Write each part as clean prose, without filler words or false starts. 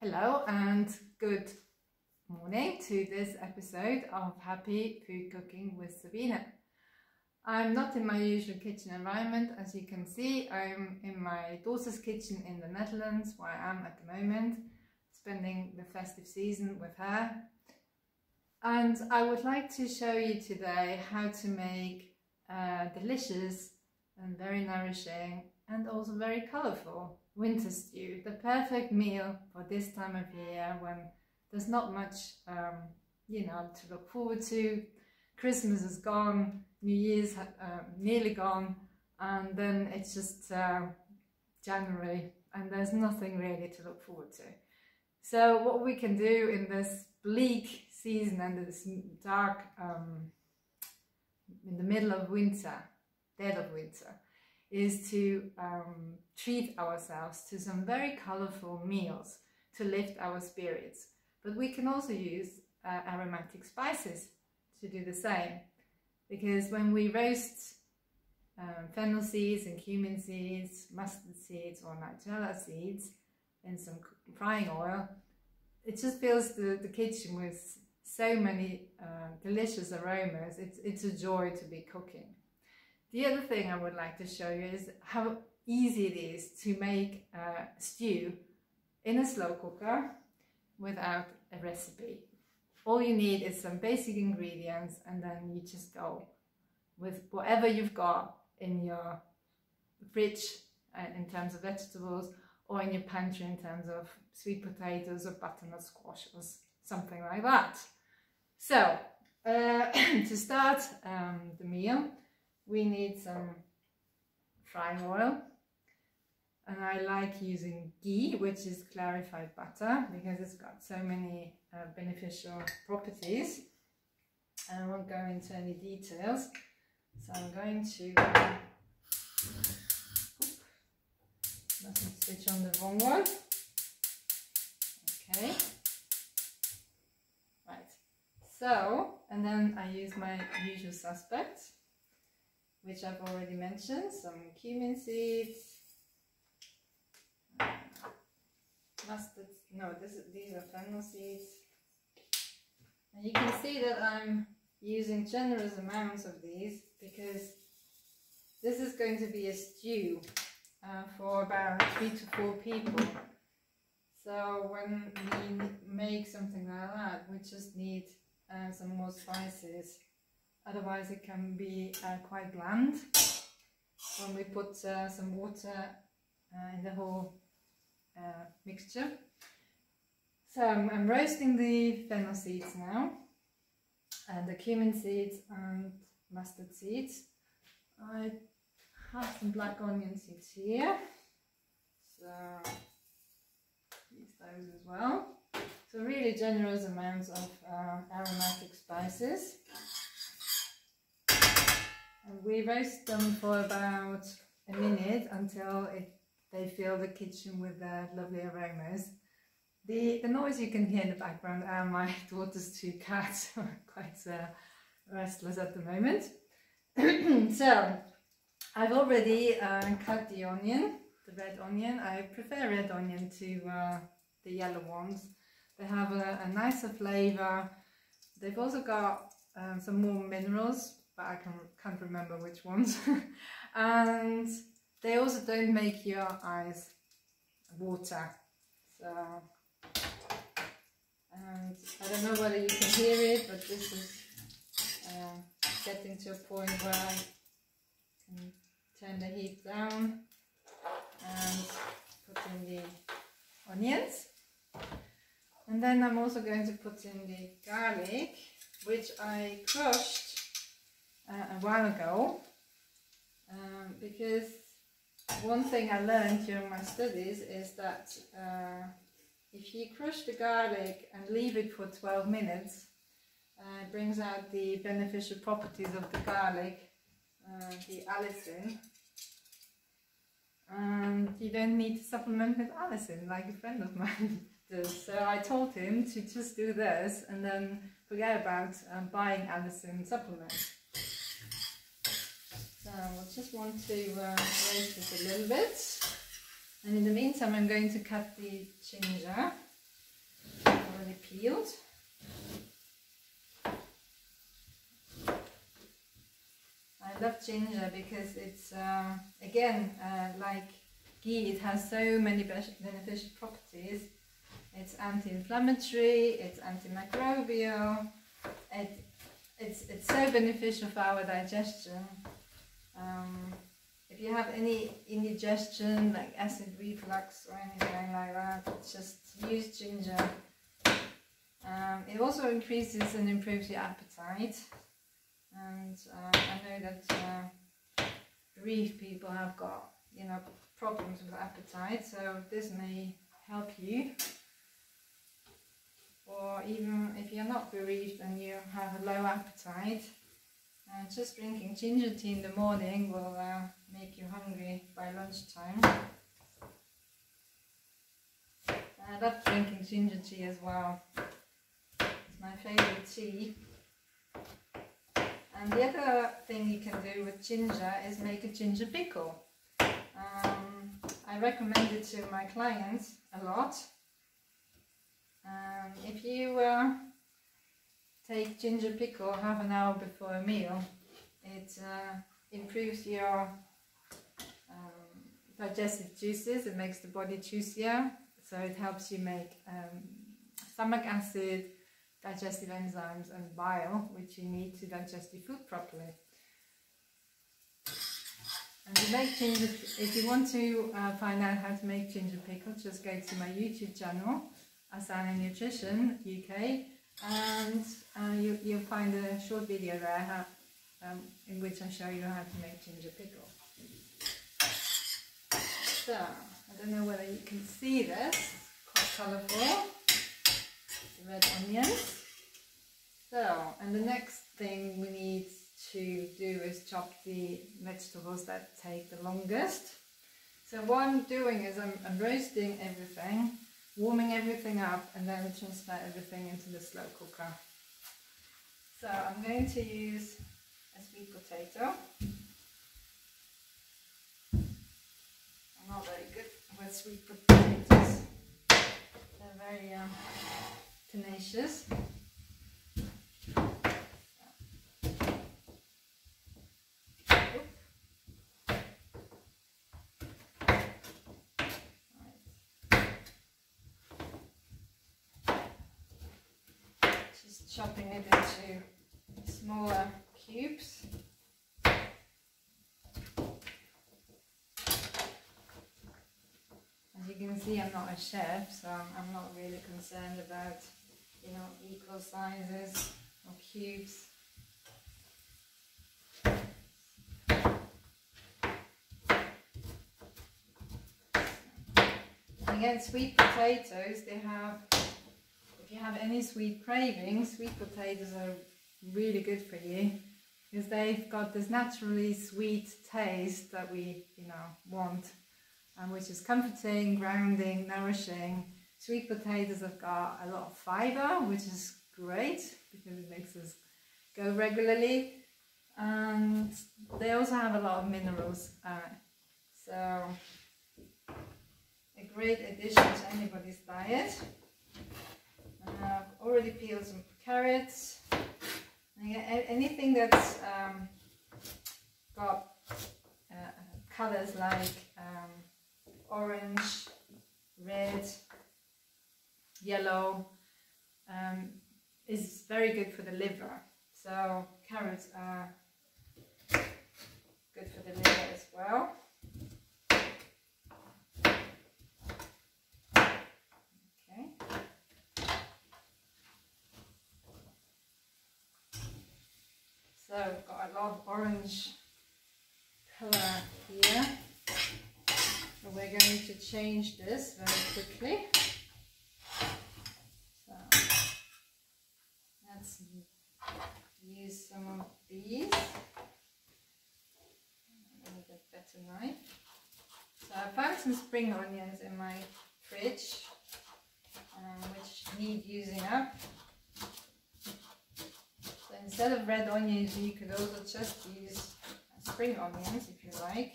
Hello and good morning to this episode of Happy Food Cooking with Sabine. I'm not in my usual kitchen environment, as you can see. I'm in my daughter's kitchen in the Netherlands, where I am at the moment, spending the festive season with her. And I would like to show you today how to make delicious and very nourishing and also very colourful winter stew, the perfect meal for this time of year when there's not much to look forward to. Christmas is gone, New Year's nearly gone, and then it's just January and there's nothing really to look forward to. So what we can do in this bleak season and this dark in the middle of winter, dead of winter, is to treat ourselves to some very colourful meals to lift our spirits. But we can also use aromatic spices to do the same, because when we roast fennel seeds and cumin seeds, mustard seeds or nigella seeds in some frying oil, it just fills the kitchen with so many delicious aromas. It's a joy to be cooking. The other thing I would like to show you is how easy it is to make a stew in a slow cooker without a recipe. All you need is some basic ingredients, and then you just go with whatever you've got in your fridge in terms of vegetables, or in your pantry in terms of sweet potatoes or butternut squash or something like that. So to start the meal, we need some frying oil, and I like using ghee, which is clarified butter, because it's got so many beneficial properties. I won't go into any details, so I'm going to mustn't switch on the wrong one. Okay, right, so, and then I use my usual suspects, which I've already mentioned, some cumin seeds, these are fennel seeds. And you can see that I'm using generous amounts of these, because this is going to be a stew for about 3 to 4 people. So when we make something like that, we just need some more spices. Otherwise it can be quite bland when we put some water in the whole mixture. So I'm roasting the fennel seeds now, and the cumin seeds and mustard seeds. I have some black onion seeds here, so use those as well. So really generous amounts of aromatic spices. And we roast them for about a minute until they fill the kitchen with lovely aromas. The noise you can hear in the background are my daughter's 2 cats, who are quite restless at the moment. So I've already cut the onion, the red onion. I prefer red onion to the yellow ones. They have a nicer flavour. They've also got some more minerals, but I can't remember which ones. And they also don't make your eyes water. So, and I don't know whether you can hear it, but this is getting to a point where I can turn the heat down and put in the onions. And then I'm also going to put in the garlic, which I crushed a while ago, because one thing I learned during my studies is that if you crush the garlic and leave it for 12 minutes, it brings out the beneficial properties of the garlic, the allicin, and you don't need to supplement with allicin like a friend of mine does. So I told him to just do this and then forget about buying allicin supplements. So I just want to roast it a little bit, and in the meantime I'm going to cut the ginger peeled. I love ginger because it's, again, like ghee, it has so many beneficial properties. It's anti-inflammatory, it's antimicrobial, it's so beneficial for our digestion. If you have any indigestion, like acid reflux or anything like that, just use ginger. It also increases and improves your appetite. And I know that bereaved people have got, you know, problems with appetite, so this may help you. Or even if you're not bereaved and you have a low appetite, just drinking ginger tea in the morning will make you hungry by lunchtime. I love drinking ginger tea as well. It's my favourite tea. And the other thing you can do with ginger is make a ginger pickle. I recommend it to my clients a lot. If you take ginger pickle half an hour before a meal, it improves your digestive juices, it makes the body juicier, so it helps you make stomach acid, digestive enzymes and bile, which you need to digest your food properly. And to make ginger, if you want to find out how to make ginger pickle, just go to my YouTube channel, Asana Nutrition UK, and you'll find a short video that I have in which I show you how to make ginger pickle. So, I don't know whether you can see this, it's quite colourful. Red onions. So, and the next thing we need to do is chop the vegetables that take the longest. So what I'm doing is I'm roasting everything, warming everything up, and then transfer everything into the slow cooker. So I'm going to use a sweet potato. I'm not very good with sweet potatoes. They're very tenacious. Just chopping it into smaller cubes. As you can see, I'm not a chef, so I'm not really concerned about, you know, equal sizes or cubes. Again, sweet potatoes, they have, if you have any sweet cravings, sweet potatoes are really good for you because they've got this naturally sweet taste that we, you know, want, which is comforting, grounding, nourishing. Sweet potatoes have got a lot of fibre, which is great because it makes us go regularly, and they also have a lot of minerals, so a great addition to anybody's diet. I've already peeled some carrots. Anything that's got colours like orange, red, yellow is very good for the liver. So carrots are good for the liver as well. Okay. So I've got a lot of orange colour here. So we're going to change this very quickly. So let's use some of these. I need a better knife. So I found some spring onions in my fridge, which need using up. So instead of red onions, you could also just use spring onions if you like.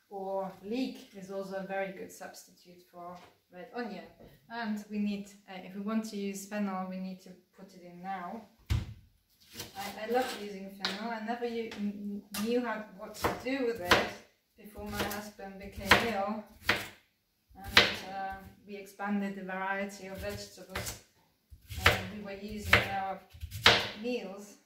Or leek is also a very good substitute for red onion. And we need, if we want to use fennel, we need to put it in now. I love using fennel. I never knew what to do with it before my husband became ill, and we expanded the variety of vegetables we were using in our meals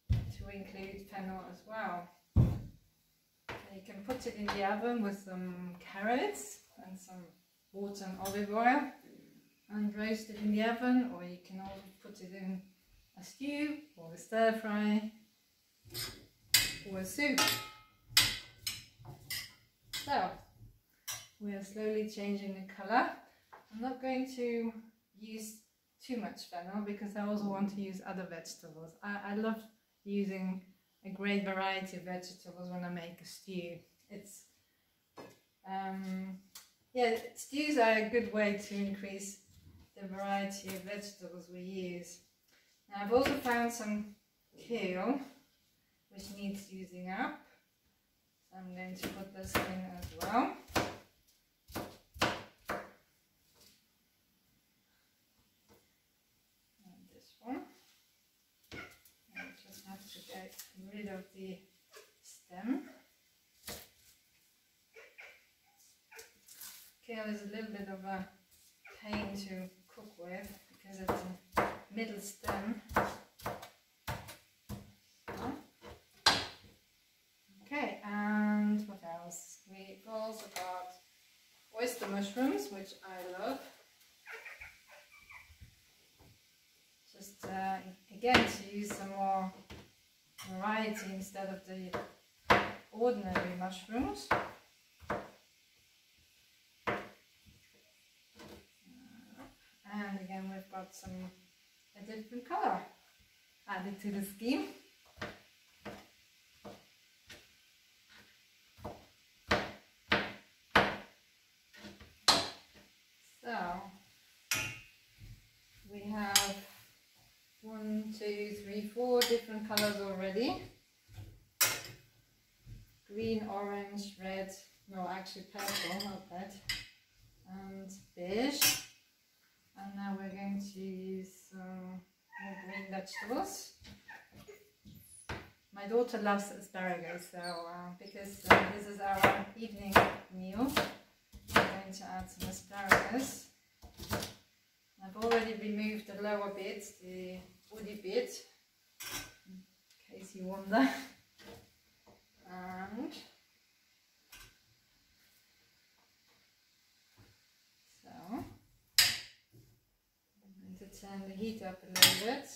to include fennel as well. And you can put it in the oven with some carrots and some water and olive oil and roast it in the oven, or you can also put it in a stew or a stir fry or a soup. So we are slowly changing the colour. I'm not going to use too much fennel because I also want to use other vegetables. I love using a great variety of vegetables when I make a stew. It's stews are a good way to increase the variety of vegetables we use. Now I've also found some kale which needs using up, so I'm going to put this in as well. And this one. I just have to get rid of the stem. Kale is a little bit of a pain to cook with because it's a middle stem. So. Okay, and what else? We've also got oyster mushrooms, which I love. Just again to use some more variety instead of the ordinary mushrooms. And again we've got a different colour added to the scheme. So we have 1, 2, 3, 4 different colours already. Green, orange, red, no actually purple, not red, and beige. And now we're going to use some more green vegetables. My daughter loves asparagus, so because this is our evening meal, I'm going to add some asparagus. I've already removed the lower bit, the woody bit, in case you wonder. And so I'm going to turn the heat up a little bit.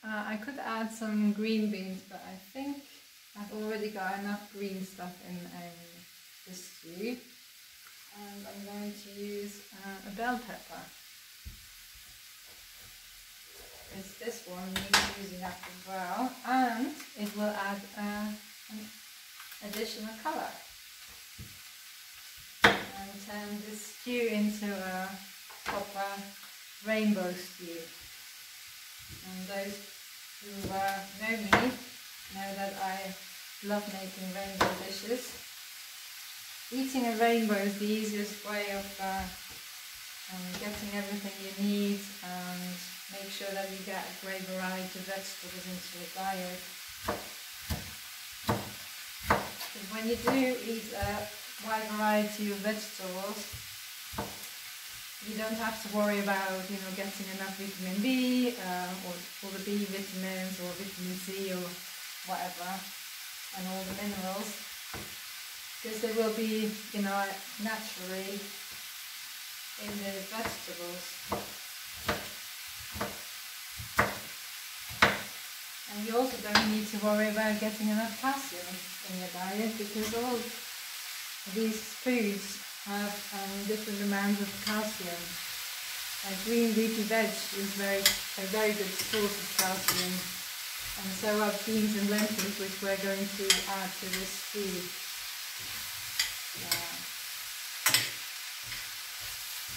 I could add some green beans, but I think I've already got enough green stuff in the stew. And I'm going to use a bell pepper, because this one needs using up as well, and it will add an additional colour and turn this stew into a proper rainbow stew. And those who know me know that I love making rainbow dishes. Eating a rainbow is the easiest way of getting everything you need and make sure that you get a great variety of vegetables into your diet. Because when you do eat a wide variety of vegetables, you don't have to worry about, getting enough vitamin B or the B vitamins or vitamin C or whatever, and all the minerals, because they will be, naturally in the vegetables. And you also don't need to worry about getting enough calcium in your diet, because all these foods have different amounts of calcium. Green leafy veg is a very good source of calcium, and so are beans and lentils, which we're going to add to this stew.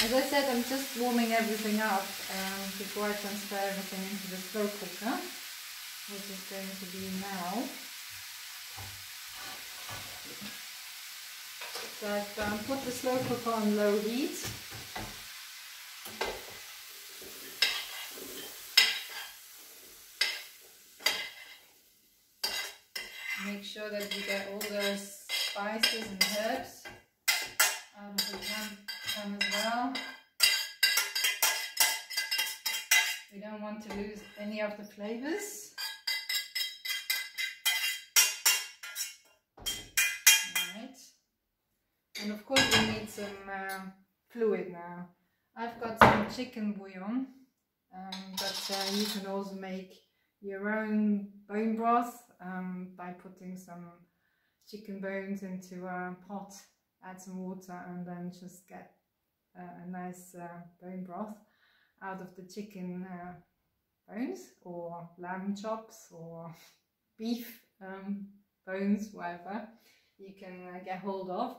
I As I said, I'm just warming everything up before I transfer everything into the slow cooker, which is going to be now. So I've put the slow cooker on low heat. Make sure that you get all those spices and herbs out of the pan as well. We don't want to lose any of the flavors. Alright. And of course we need some fluid now. I've got some chicken bouillon, but you can also make your own bone broth by putting some chicken bones into a pot, add some water, and then just get a nice bone broth out of the chicken bones, or lamb chops, or beef bones, whatever you can get hold of.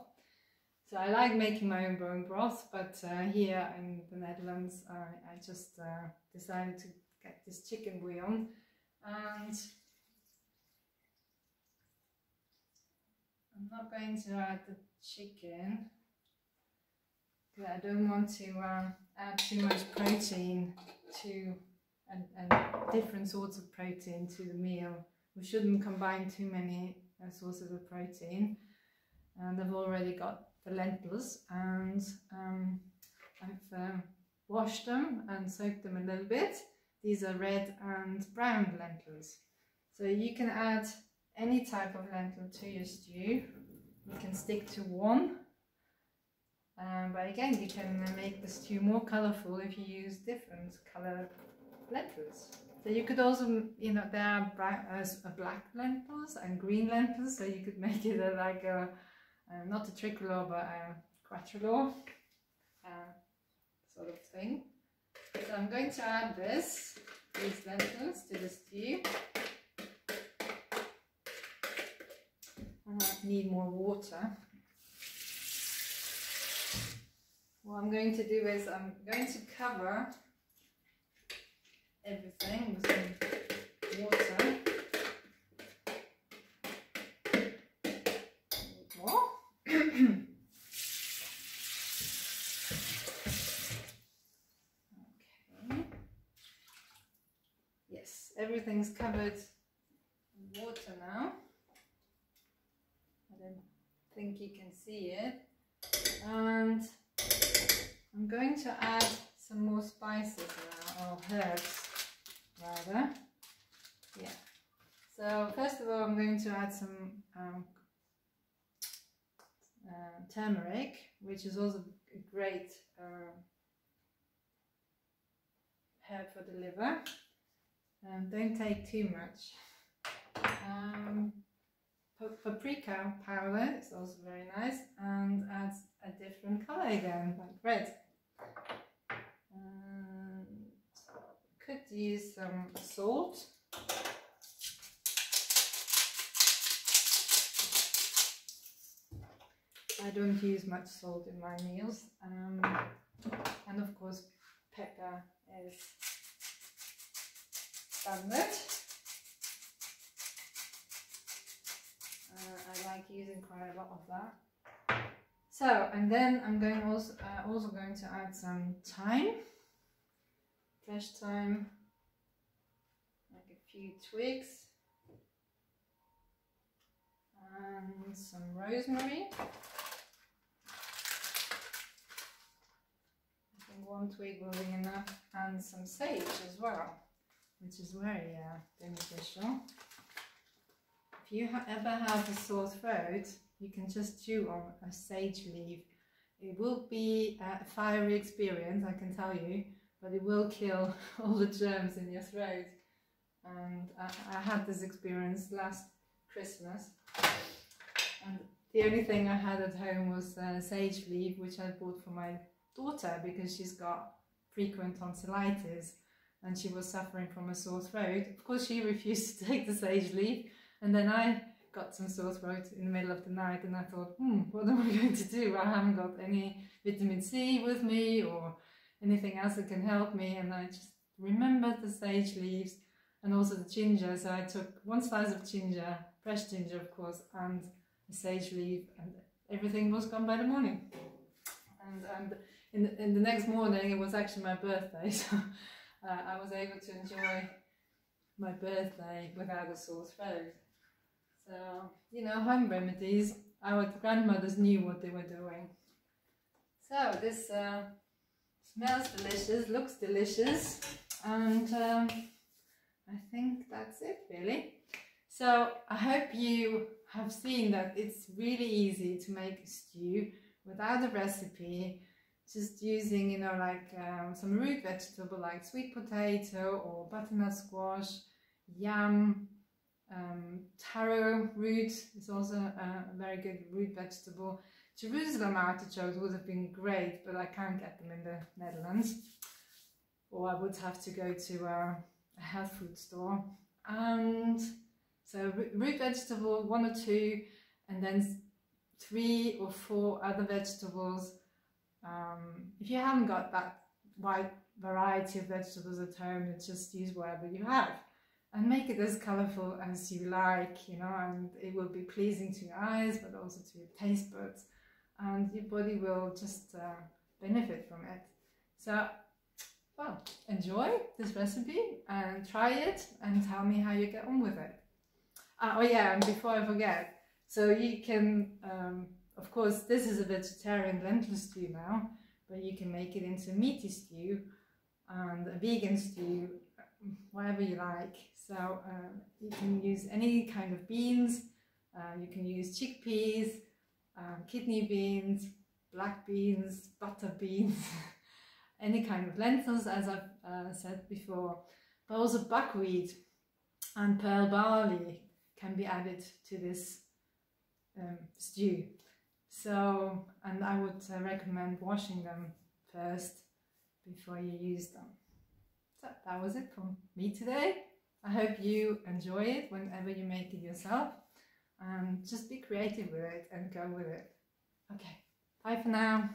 So I like making my own bone broth, but here in the Netherlands I just decided to get this chicken bouillon, and I'm not going to add the chicken because I don't want to add too much protein to and different sorts of protein to the meal. We shouldn't combine too many sources of protein. And I've already got the lentils, and I've washed them and soaked them a little bit. These are red and brown lentils. So you can add any type of lentil to your stew. You can stick to one, but again you can make the stew more colourful if you use different coloured lentils. So you could also, you know, there are black lentils and green lentils, so you could make it like a not a tricolor but a quadricolor sort of thing. So I'm going to add these lentils to the stew. I need more water. What I'm going to do is I'm going to cover everything with some water. More. Okay. Yes, everything's covered in water now. I don't think you can see it. And I'm going to add some more spices now, or herbs rather. Yeah. So first of all, I'm going to add some turmeric, which is also a great herb for the liver. Don't take too much. Paprika powder is also very nice and adds a different colour again, like red. Could use some salt. I don't use much salt in my meals, and of course pepper is standard. I like using quite a lot of that. So, and then I'm going also going to add some thyme, fresh thyme, like a few twigs, and some rosemary. I think one twig will be enough, and some sage as well, which is very beneficial. If you ever have a sore throat, you can just chew on a sage leaf. It will be a fiery experience, I can tell you, but it will kill all the germs in your throat. And I had this experience last Christmas, and the only thing I had at home was sage leaf, which I bought for my daughter because she's got frequent tonsillitis and she was suffering from a sore throat. Of course she refused to take the sage leaf, and then I got some sore throat in the middle of the night, and I thought, what am I going to do? I haven't got any vitamin C with me or anything else that can help me, and I just remembered the sage leaves and also the ginger. So I took 1 slice of ginger, fresh ginger of course, and a sage leaf, and everything was gone by the morning. And in the next morning, it was actually my birthday, so I was able to enjoy my birthday without a sore throat. So, you know, home remedies, our grandmothers knew what they were doing. So this smells delicious, looks delicious, and I think that's it really. So I hope you have seen that it's really easy to make a stew without a recipe, just using, you know, like some root vegetable like sweet potato or butternut squash, yam, taro root is also a very good root vegetable. Jerusalem artichokes would have been great, but I can't get them in the Netherlands, or I would have to go to a health food store. And so root vegetable, 1 or 2, and then 3 or 4 other vegetables. If you haven't got that wide variety of vegetables at home, just use whatever you have and make it as colorful as you like, you know, and it will be pleasing to your eyes but also to your taste buds, and your body will just benefit from it. So, well, enjoy this recipe and try it and tell me how you get on with it. Oh yeah, and before I forget, so you can, of course, this is a vegetarian lentil stew now, but you can make it into a meaty stew and a vegan stew, whatever you like. So you can use any kind of beans, you can use chickpeas, kidney beans, black beans, butter beans, any kind of lentils, as I've said before, but also buckwheat and pearl barley can be added to this stew. So, and I would recommend washing them first before you use them. So that was it from me today. I hope you enjoy it whenever you make it yourself, and just be creative with it and go with it. Okay, bye for now.